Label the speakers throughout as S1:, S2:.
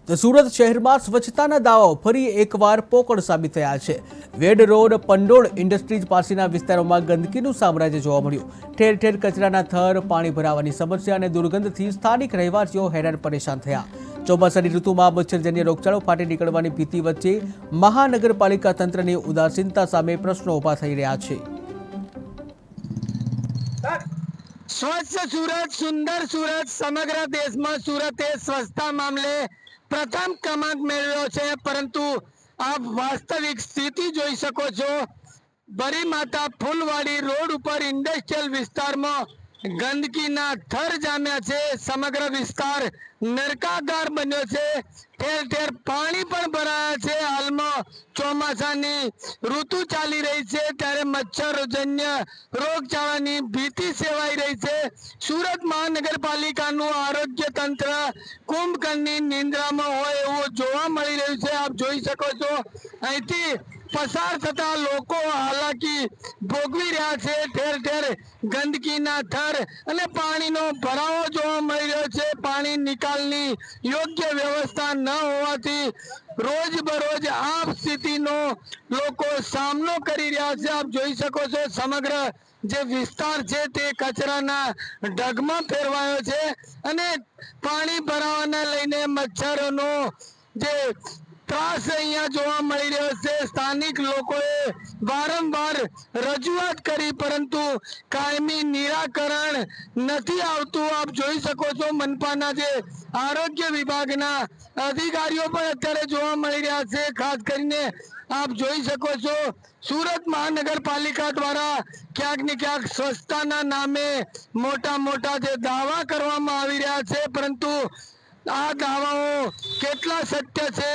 S1: તો સુરત શહેરમાં સ્વચ્છતાના દાવાઓ ફરી એકવાર પોકળ સાબિત થયા છે। વેડ રોડ પંડોળ ઇન્ડસ્ટ્રીઝ પાસેના વિસ્તારોમાં ગંદકીનું સામ્રાજ્ય જોવા મળ્યું। ઠેર ઠેર કચરાના થર, પાણી ભરાવાની સમસ્યા અને દુર્ગંધથી સ્થાનિક રહેવાસીઓ હેરાન પરેશાન થયા। ચોમાસાની ઋતુમાં મચ્છરજન્ય રોગચાળો ફાટી નીકળવાની ભીતિ વચ્ચે મહાનગરપાલિકા તંત્રની ઉદાસીનતા સામે પ્રશ્નો ઊભા થઈ રહ્યા છે।
S2: સ્વચ્છ સુરત, સુંદર સુરત, સમગ્ર દેશમાં સુરતે સ્વચ્છતા મામલે પ્રથમ ક્રમાંક મેળવ્યો છે, પરંતુ આપ વાસ્તવિક સ્થિતિ જોઈ શકો છો। બરી માતા ફૂલવાડી રોડ ઉપર ઇન્ડસ્ટ્રીયલ વિસ્તારમાં ગંદકીના થર જામ્યા છે। સમગ્ર વિસ્તાર નરકાગાર બન્યો છે। ઠેર ઠેર પાણી પણ ભરાયા છે। હાલમાં ચોમાસાની ઋતુ ચાલી રહી છે, ત્યારે મચ્છરજન્ય રોગચાળાની ભીતિ સેવાઈ રહી છે। સુરત મહાનગરપાલિકાનું આરોગ્ય તંત્ર કુંભકર્ણની નિંદ્રામાં હોય એવું જોવા મળી રહ્યું છે। આપ જોઈ શકો છો, અહીંથી પસાર થતા લોકો હાલાકી ભોગવી રહ્યા છે। ઠેર ઠેર ગંદકીના થર અને પાણીનો ભરાવો જોવા મળી રહ્યો છે। પાણી નિકાલની યોગ્ય વ્યવસ્થા ન હોવાથી રોજબરોજ આ સ્થિતિનો લોકો સામનો કરી રહ્યા છે। આપ જોઈ શકો છો, સમગ્ર જે વિસ્તાર છે તે કચરાના ઢગમાં ફેરવાયો છે અને પાણી ભરાવાને લઈને મચ્છરોનો જે ત્રાસ અહીંયા જોવા મળી રહ્યો છે। સ્થાનિક લોકોએ વારંવાર રજૂઆત કરી, પરંતુ કાયમી નિરાકરણ નથી આવતું। આપ જોઈ શકો છો, મનપાના જે આરોગ્ય વિભાગના અધિકારીઓ પણ અત્યારે જોવા મળી રહ્યા છે। ખાસ કરીને આપ જોઈ શકો છો, સુરત મહાનગરપાલિકા દ્વારા ક્યાંક ને ક્યાંક સ્વચ્છતાના નામે મોટા મોટા જે દાવા કરવામાં આવી રહ્યા છે, પરંતુ આ દાવાઓ કેટલા સત્ય છે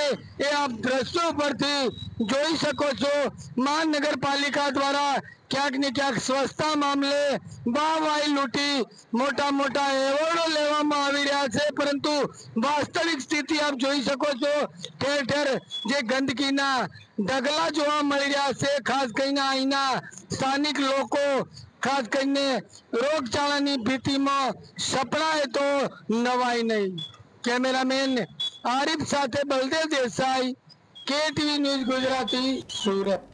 S2: એ આપ દ્રશ્યો પરથી જોઈ શકો છો। મહાનગરપાલિકા દ્વારા ક્યાંક ને ક્યાંક સ્વચ્છતા મામલે વાહવાહી લૂંટી મોટા મોટા એવોર્ડો લેવામાં આવી રહ્યા છે, પરંતુ વાસ્તવિક સ્થિતિ આપ જોઈ શકો છો। ઠેર ઠેર જે ગંદકીના ઢગલા જોવા મળી રહ્યા છે। ખાસ કરીને અહીંના સ્થાનિક લોકો ખાસ કરીને રોગચાળાની ભીતિમાં સપડાય તો નવાય નહીં। કેમેરામેન આરિફ સાથે બલદેવ દેસાઈ, KTV ન્યૂઝ ગુજરાતી, સુરત।